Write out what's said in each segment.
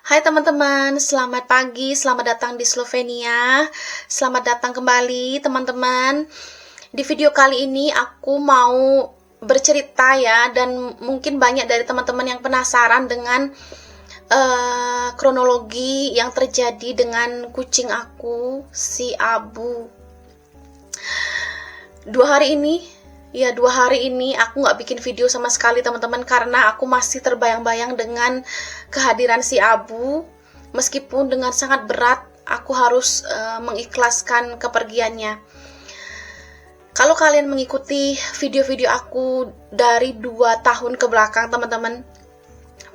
Hai teman-teman, selamat pagi, selamat datang di Slovenia. Selamat datang kembali teman-teman. Di video kali ini aku mau bercerita ya, dan mungkin banyak dari teman-teman yang penasaran dengan kronologi yang terjadi dengan kucing aku, si Abu. Dua hari ini aku nggak bikin video sama sekali teman-teman, karena aku masih terbayang-bayang dengan kehadiran si Abu. Meskipun dengan sangat berat aku harus mengikhlaskan kepergiannya. Kalau kalian mengikuti video-video aku dari 2 tahun ke belakang teman-teman,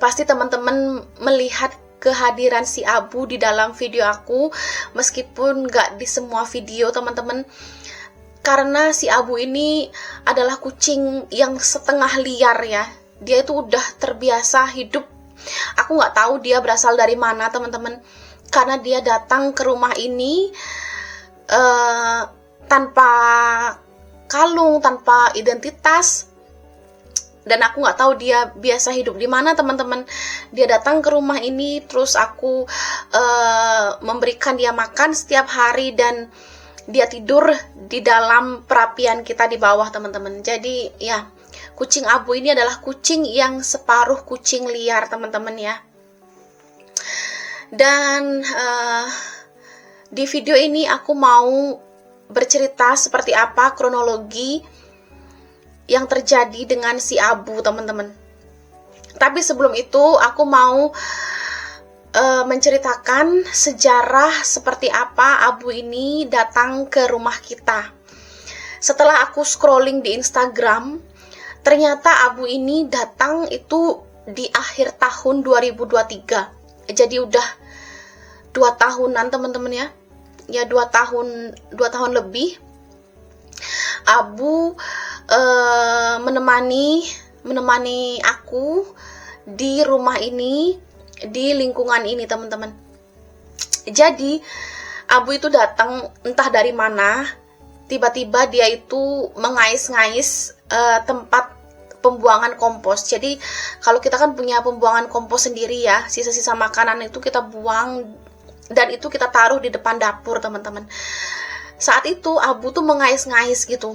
pasti teman-teman melihat kehadiran si Abu di dalam video aku, meskipun nggak di semua video teman-teman. Karena si Abu ini adalah kucing yang setengah liar ya. Dia itu udah terbiasa hidup. Aku nggak tahu dia berasal dari mana teman-teman. Karena dia datang ke rumah ini tanpa kalung, tanpa identitas. Dan aku nggak tahu dia biasa hidup di mana teman-teman. Dia datang ke rumah ini, terus aku memberikan dia makan setiap hari, dan dia tidur di dalam perapian kita di bawah teman-teman. Jadi ya, kucing Abu ini adalah kucing yang separuh kucing liar teman-teman ya. Dan di video ini aku mau bercerita seperti apa kronologi yang terjadi dengan si Abu teman-teman. Tapi sebelum itu aku mau menceritakan sejarah seperti apa Abu ini datang ke rumah kita. Setelah aku scrolling di Instagram, ternyata Abu ini datang itu di akhir tahun 2023. Jadi udah 2 tahunan teman-teman ya. Ya 2 tahun lebih. Abu menemani aku di rumah ini, di lingkungan ini teman-teman. Jadi Abu itu datang entah dari mana, tiba-tiba dia itu mengais-ngais tempat pembuangan kompos. Jadi kalau kita kan punya pembuangan kompos sendiri ya, sisa-sisa makanan itu kita buang dan itu kita taruh di depan dapur teman-teman. Saat itu Abu tuh mengais-ngais gitu,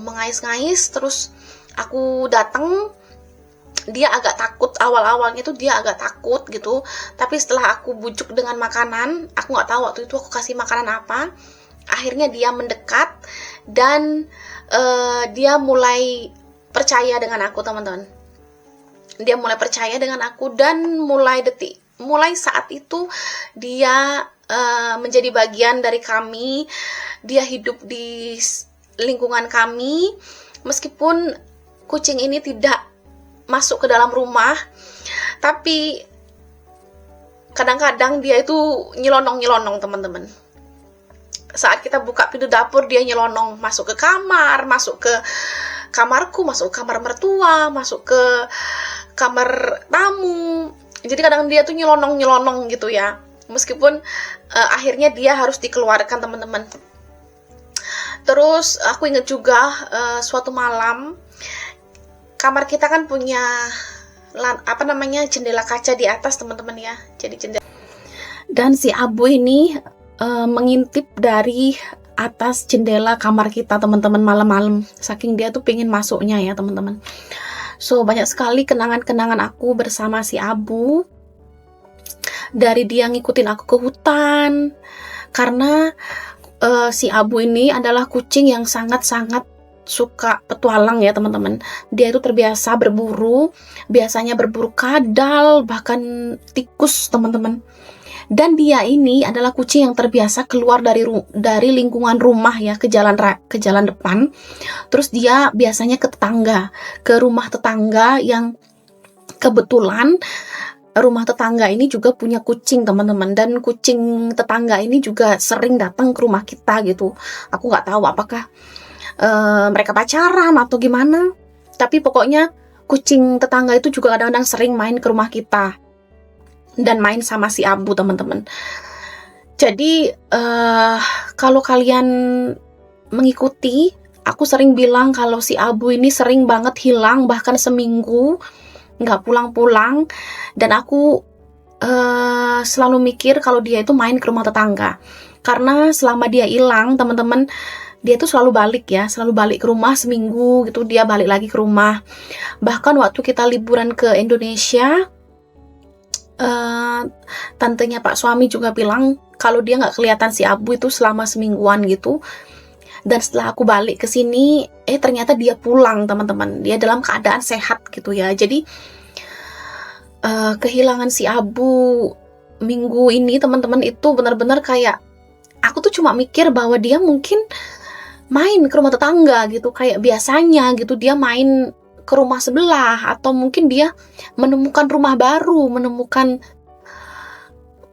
terus aku datang. Dia agak takut, awal-awalnya tuh dia agak takut gitu, tapi setelah aku bujuk dengan makanan, aku nggak tahu waktu itu aku kasih makanan apa, akhirnya dia mendekat dan dia mulai percaya dengan aku teman-teman. Dia mulai percaya dengan aku, dan mulai saat itu dia menjadi bagian dari kami. Dia hidup di lingkungan kami, meskipun kucing ini tidak masuk ke dalam rumah, tapi kadang-kadang dia itu nyelonong teman-teman. Saat kita buka pintu dapur, dia nyelonong masuk ke kamar, masuk ke kamarku, masuk ke kamar mertua, masuk ke kamar tamu. Jadi kadang dia tuh nyelonong gitu ya, meskipun akhirnya dia harus dikeluarkan teman-teman. Terus aku ingat juga suatu malam, kamar kita kan punya jendela kaca di atas teman-teman ya. Jadi jendela. Dan si Abu ini mengintip dari atas jendela kamar kita teman-teman malam-malam. Saking dia tuh pengen masuknya ya teman-teman. So banyak sekali kenangan-kenangan aku bersama si Abu. Dari dia ngikutin aku ke hutan, karena si Abu ini adalah kucing yang sangat-sangat suka petualang ya teman-teman. Dia itu terbiasa berburu, biasanya berburu kadal, bahkan tikus teman-teman. Dan dia ini adalah kucing yang terbiasa keluar dari lingkungan rumah ya, ke jalan depan. Terus dia biasanya ke rumah tetangga, yang kebetulan rumah tetangga ini juga punya kucing teman-teman, dan kucing tetangga ini juga sering datang ke rumah kita gitu. Aku nggak tahu apakah mereka pacaran atau gimana, tapi pokoknya kucing tetangga itu juga kadang-kadang sering main ke rumah kita dan main sama si Abu teman-teman. Jadi kalau kalian mengikuti, aku sering bilang kalau si Abu ini sering banget hilang, bahkan seminggu nggak pulang-pulang. Dan aku selalu mikir kalau dia itu main ke rumah tetangga. Karena selama dia hilang, teman-teman, dia tuh selalu balik ke rumah seminggu gitu, dia balik lagi ke rumah. Bahkan waktu kita liburan ke Indonesia, tantenya Pak suami juga bilang kalau dia nggak kelihatan si Abu itu selama semingguan gitu. Dan setelah aku balik ke sini, ternyata dia pulang, teman-teman. Dia dalam keadaan sehat gitu ya. Jadi kehilangan si Abu minggu ini, teman-teman, itu benar-benar kayak aku tuh cuma mikir bahwa dia mungkin main ke rumah tetangga gitu, kayak biasanya gitu, dia main ke rumah sebelah, atau mungkin dia menemukan rumah baru, menemukan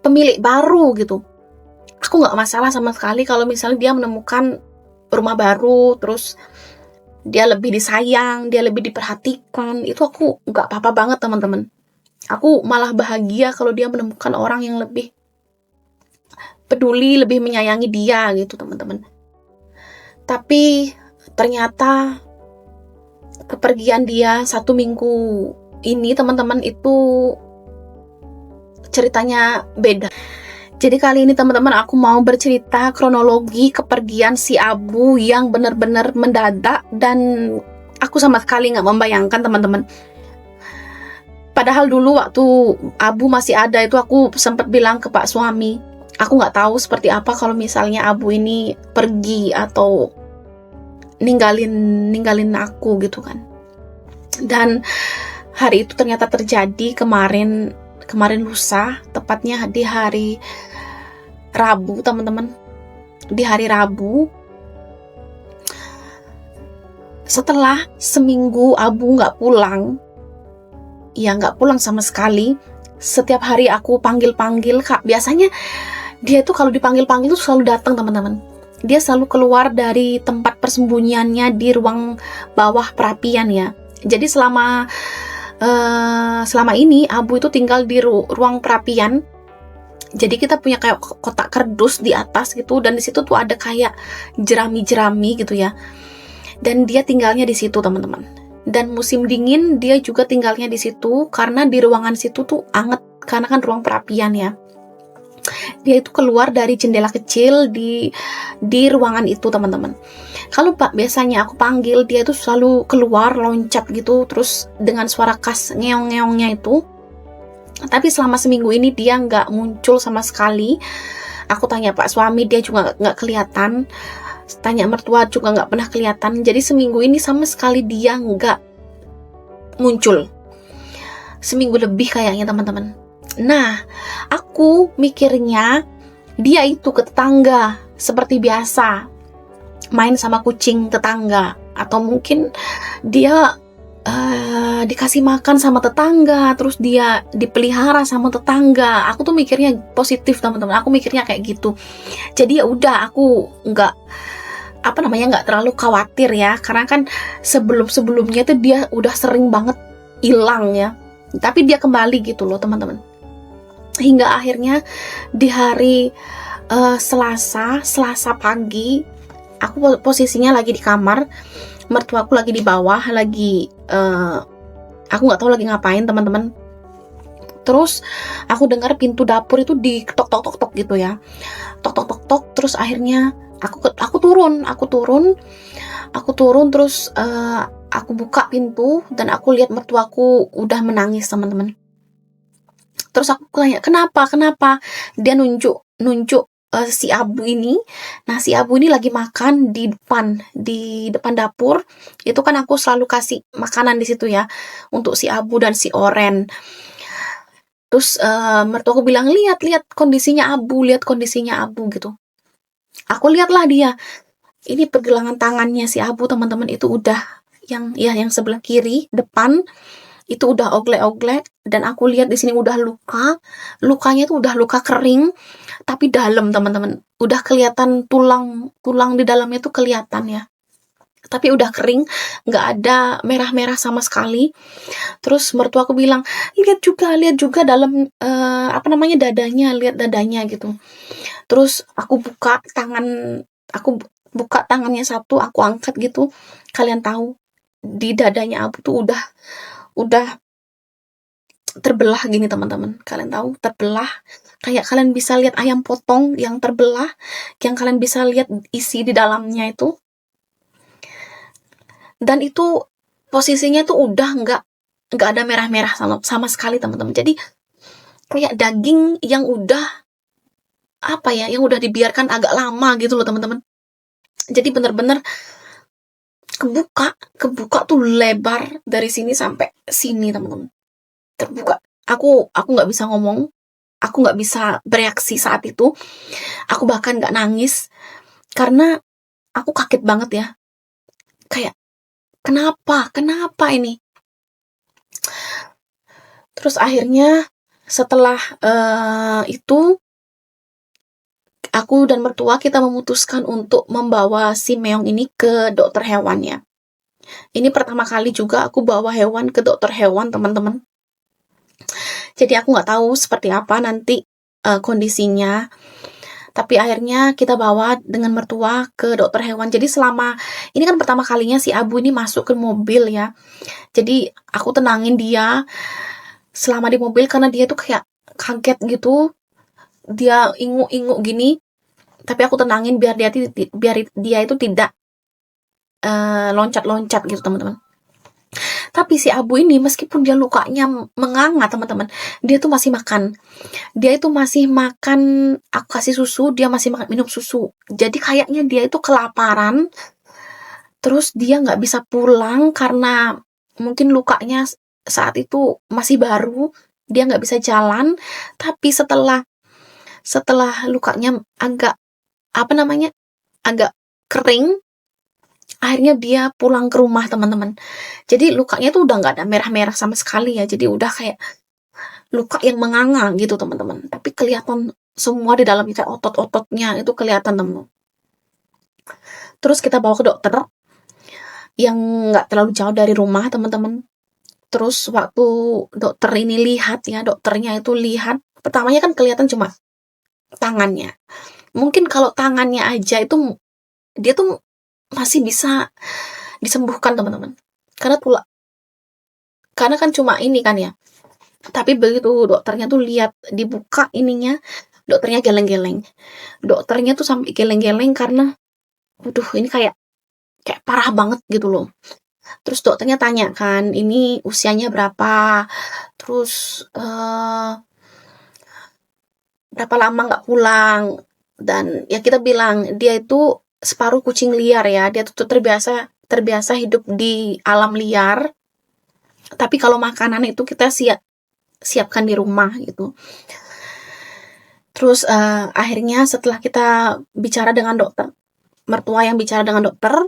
pemilik baru gitu. Aku nggak masalah sama sekali kalau misalnya dia menemukan rumah baru, terus dia lebih disayang, dia lebih diperhatikan. Itu aku nggak apa-apa banget, teman-teman. Aku malah bahagia kalau dia menemukan orang yang lebih peduli, lebih menyayangi dia gitu, teman-teman. Tapi ternyata kepergian dia 1 minggu ini, teman-teman, itu ceritanya beda. Jadi kali ini, teman-teman, aku mau bercerita kronologi kepergian si Abu yang benar-benar mendadak dan aku sama sekali nggak membayangkan, teman-teman. Padahal dulu waktu Abu masih ada itu aku sempat bilang ke Pak suami, aku nggak tahu seperti apa kalau misalnya Abu ini pergi atau ninggalin aku gitu kan. Dan hari itu ternyata terjadi kemarin lusa, tepatnya di hari Rabu, teman-teman. Di hari Rabu, setelah seminggu Abu nggak pulang sama sekali. Setiap hari aku panggil-panggil, Kak. Biasanya dia tuh kalau dipanggil-panggil tuh selalu datang, teman-teman. Dia selalu keluar dari tempat persembunyiannya di ruang bawah perapian ya. Jadi selama ini Abu itu tinggal di ruang perapian. Jadi kita punya kayak kotak kardus di atas gitu, dan di situ tuh ada kayak jerami-jerami gitu ya. Dan dia tinggalnya di situ, teman-teman. Dan musim dingin dia juga tinggalnya di situ karena di ruangan situ tuh anget, karena kan ruang perapian ya. Dia itu keluar dari jendela kecil di ruangan itu, teman-teman. Kalau biasanya aku panggil, dia itu selalu keluar loncat gitu, terus dengan suara khas ngeong-ngeongnya itu. Tapi selama seminggu ini dia nggak muncul sama sekali. Aku tanya Pak suami, dia juga nggak kelihatan. Tanya mertua juga nggak pernah kelihatan. Jadi seminggu ini sama sekali dia nggak muncul. Seminggu lebih kayaknya, teman-teman. Nah, aku mikirnya dia itu ke tetangga seperti biasa, main sama kucing tetangga, atau mungkin dia dikasih makan sama tetangga, terus dia dipelihara sama tetangga. Aku tuh mikirnya positif, teman-teman. Aku mikirnya kayak gitu. Jadi ya udah, aku nggak terlalu khawatir ya, karena kan sebelumnya tuh dia udah sering banget hilang ya. Tapi dia kembali gitu loh, teman-teman. Hingga akhirnya di hari Selasa pagi, aku posisinya lagi di kamar, mertuaku lagi di bawah, aku nggak tahu lagi ngapain, teman-teman. Terus aku dengar pintu dapur itu di tok tok tok gitu ya, tok tok tok tok. Terus akhirnya aku turun terus aku buka pintu dan aku lihat mertuaku udah menangis, teman-teman. Terus aku tanya, kenapa? Dia nunjuk si Abu ini. Nah, si Abu ini lagi makan di depan dapur. Itu kan aku selalu kasih makanan di situ ya untuk si Abu dan si Oren. Terus mertuaku bilang, lihat kondisinya Abu gitu. Aku lihatlah dia. Ini pergelangan tangannya si Abu, teman-teman, itu udah yang sebelah kiri depan itu udah oglek-oglek, dan aku lihat di sini udah lukanya tuh udah luka kering tapi dalam, teman-teman. Udah kelihatan tulang di dalamnya tuh kelihatan ya, tapi udah kering, nggak ada merah-merah sama sekali. Terus mertua aku bilang, lihat juga dalam dadanya, lihat dadanya gitu. Terus aku buka tangannya satu, aku angkat gitu. Kalian tahu di dadanya Abu tuh udah terbelah gini teman-teman. Kalian tahu terbelah? Kayak kalian bisa lihat ayam potong yang terbelah, yang kalian bisa lihat isi di dalamnya itu. Dan itu posisinya tuh udah nggak ada merah-merah sama sekali teman-teman. Jadi kayak daging yang udah yang udah dibiarkan agak lama gitu loh teman-teman. Jadi bener-bener kebuka tuh lebar dari sini sampai sini teman-teman. Terbuka. Aku nggak bisa ngomong, aku nggak bisa bereaksi saat itu. Aku bahkan nggak nangis karena aku kaget banget ya. Kayak kenapa ini? Terus akhirnya setelah itu aku dan mertua kita memutuskan untuk membawa si meong ini ke dokter hewannya. Ini pertama kali juga aku bawa hewan ke dokter hewan teman-teman. Jadi aku nggak tahu seperti apa nanti kondisinya. Tapi akhirnya kita bawa dengan mertua ke dokter hewan. Jadi selama ini kan pertama kalinya si Abu ini masuk ke mobil ya. Jadi aku tenangin dia selama di mobil karena dia tuh kayak kaget gitu. Dia inguk-inguk gini. Tapi aku tenangin biar dia itu tidak loncat-loncat gitu teman-teman. Tapi si Abu ini meskipun dia lukanya menganga teman-teman, dia tuh masih makan. Dia itu masih makan, aku kasih susu, dia masih makan minum susu. Jadi kayaknya dia itu kelaparan. Terus dia nggak bisa pulang karena mungkin lukanya saat itu masih baru. Dia nggak bisa jalan. Tapi setelah lukanya agak agak kering, akhirnya dia pulang ke rumah teman-teman. Jadi lukanya tuh udah nggak ada merah-merah sama sekali ya. Jadi udah kayak luka yang menganga gitu teman-teman. Tapi kelihatan semua di dalam itu otot-ototnya itu kelihatan teman. Terus kita bawa ke dokter yang nggak terlalu jauh dari rumah teman-teman. Terus waktu dokter ini lihat ya, dokternya itu lihat, pertamanya kan kelihatan cuma tangannya. Mungkin kalau tangannya aja itu dia tuh masih bisa disembuhkan teman-teman. Karena kan cuma ini kan ya. Tapi begitu dokternya tuh lihat dibuka ininya, dokternya geleng-geleng. Dokternya tuh sampai geleng-geleng karena ini kayak parah banget gitu loh. Terus dokternya tanya kan, ini usianya berapa? Terus berapa lama nggak pulang? Dan ya kita bilang dia itu separuh kucing liar ya. Dia tuh terbiasa hidup di alam liar. Tapi kalau makanan itu kita siapkan di rumah gitu. Terus akhirnya setelah kita bicara dengan dokter, mertua yang bicara dengan dokter,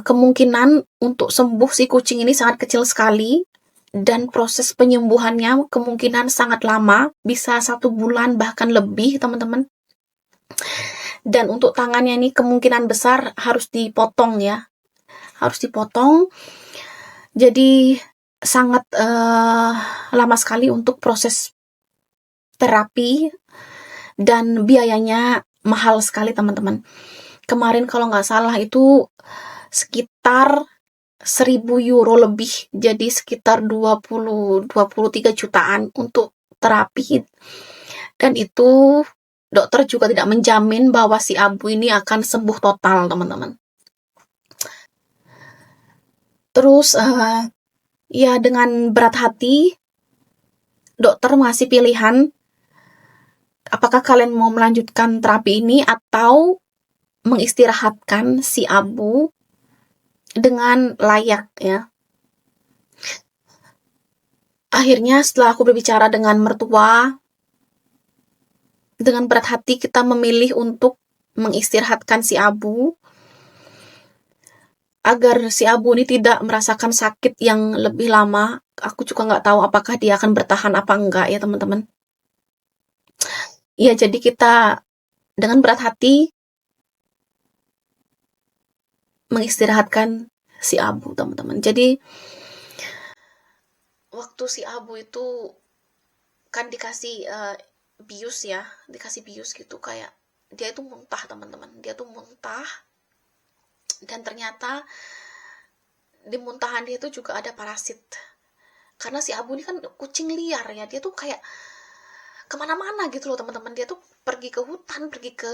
kemungkinan untuk sembuh si kucing ini sangat kecil sekali dan proses penyembuhannya kemungkinan sangat lama, bisa 1 bulan bahkan lebih teman-teman. Dan untuk tangannya ini kemungkinan besar harus dipotong ya, harus dipotong. Jadi sangat lama sekali untuk proses terapi dan biayanya mahal sekali teman-teman. Kemarin kalau nggak salah itu sekitar 1.000 euro lebih, jadi sekitar 23 jutaan untuk terapi. Dan itu dokter juga tidak menjamin bahwa si Abu ini akan sembuh total teman-teman. Terus ya dengan berat hati dokter mengasih pilihan apakah kalian mau melanjutkan terapi ini atau mengistirahatkan si Abu dengan layak ya. Akhirnya setelah aku berbicara dengan mertua, dengan berat hati kita memilih untuk mengistirahatkan si Abu agar si Abu ini tidak merasakan sakit yang lebih lama. Aku juga nggak tahu apakah dia akan bertahan apa enggak ya teman-teman. Ya jadi kita dengan berat hati mengistirahatkan si Abu teman-teman. Jadi waktu si Abu itu kan dikasih bius ya, dikasih bius gitu, kayak dia itu muntah teman-teman, dia tuh muntah dan ternyata di muntahan dia itu juga ada parasit. Karena si Abu ini kan kucing liar ya, dia tuh kayak kemana-mana gitu loh teman-teman. Dia tuh pergi ke hutan, pergi ke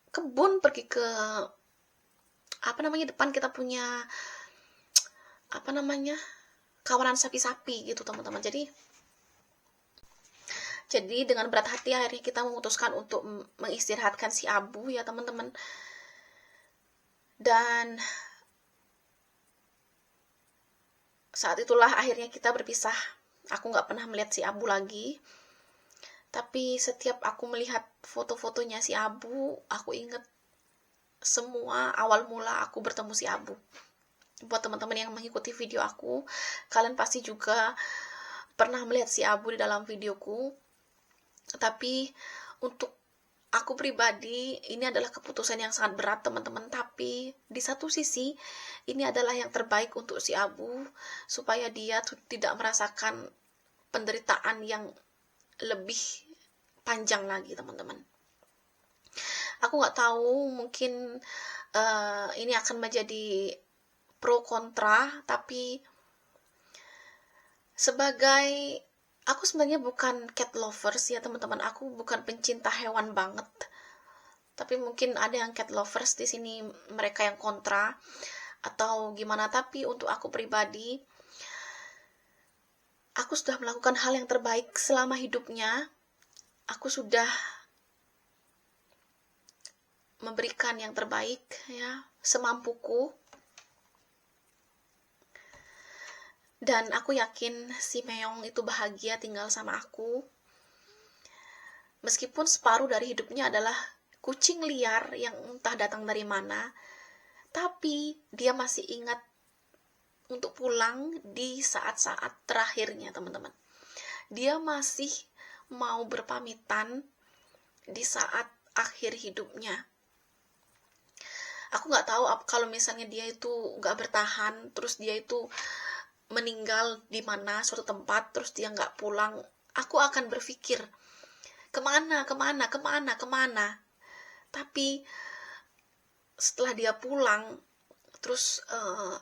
kebun, pergi ke apa namanya, depan kita punya apa namanya, kawanan sapi-sapi gitu teman-teman. Jadi dengan berat hati akhirnya kita memutuskan untuk mengistirahatkan si Abu ya teman-teman. Dan saat itulah akhirnya kita berpisah. Aku nggak pernah melihat si Abu lagi. Tapi setiap aku melihat foto-fotonya si Abu, aku inget semua awal mula aku bertemu si Abu. Buat teman-teman yang mengikuti video aku, kalian pasti juga pernah melihat si Abu di dalam videoku. Tapi untuk aku pribadi, ini adalah keputusan yang sangat berat teman-teman. Tapi di satu sisi, ini adalah yang terbaik untuk si Abu, supaya dia tidak merasakan penderitaan yang lebih panjang lagi teman-teman. Aku nggak tahu, mungkin ini akan menjadi pro kontra, tapi sebagai aku sebenarnya bukan cat lovers ya teman-teman, aku bukan pencinta hewan banget. Tapi mungkin ada yang cat lovers di sini, mereka yang kontra atau gimana. Tapi untuk aku pribadi, aku sudah melakukan hal yang terbaik selama hidupnya. Aku sudah memberikan yang terbaik ya, semampuku. Dan aku yakin si Meong itu bahagia tinggal sama aku. Meskipun separuh dari hidupnya adalah kucing liar yang entah datang dari mana, tapi dia masih ingat untuk pulang di saat-saat terakhirnya teman-teman. Dia masih mau berpamitan di saat akhir hidupnya. Aku nggak tahu kalau misalnya dia itu nggak bertahan, terus dia itu meninggal di mana suatu tempat, terus dia nggak pulang, aku akan berpikir kemana. Tapi setelah dia pulang, terus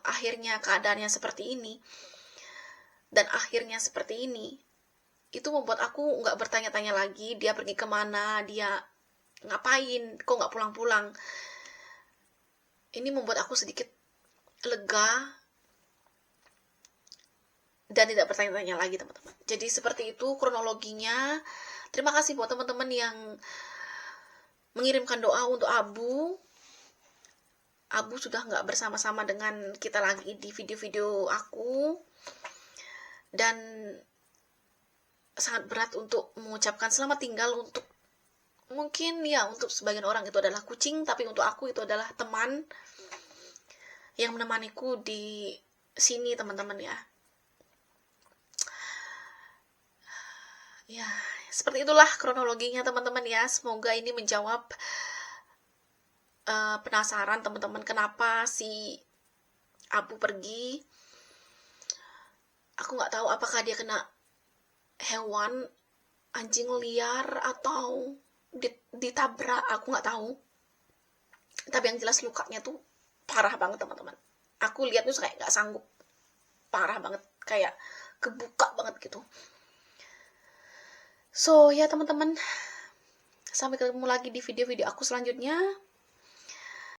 akhirnya keadaannya seperti ini, dan akhirnya seperti ini, itu membuat aku nggak bertanya-tanya lagi dia pergi kemana, dia ngapain, kok nggak pulang-pulang. Ini membuat aku sedikit lega dan tidak bertanya-tanya lagi teman-teman. Jadi seperti itu kronologinya. Terima kasih buat teman-teman yang mengirimkan doa untuk Abu. Abu sudah nggak bersama-sama dengan kita lagi di video-video aku, dan sangat berat untuk mengucapkan selamat tinggal untuk, mungkin ya untuk sebagian orang itu adalah kucing, tapi untuk aku itu adalah teman yang menemaniku di sini teman-teman ya. Ya, seperti itulah kronologinya teman-teman ya. Semoga ini menjawab penasaran teman-teman kenapa si Abu pergi. Aku nggak tahu apakah dia kena hewan, anjing liar, atau ditabrak, aku nggak tahu. Tapi yang jelas lukanya tuh parah banget teman-teman. Aku lihat tuh kayak nggak sanggup, parah banget, kayak kebuka banget gitu. So ya teman-teman, sampai ketemu lagi di video-video aku selanjutnya.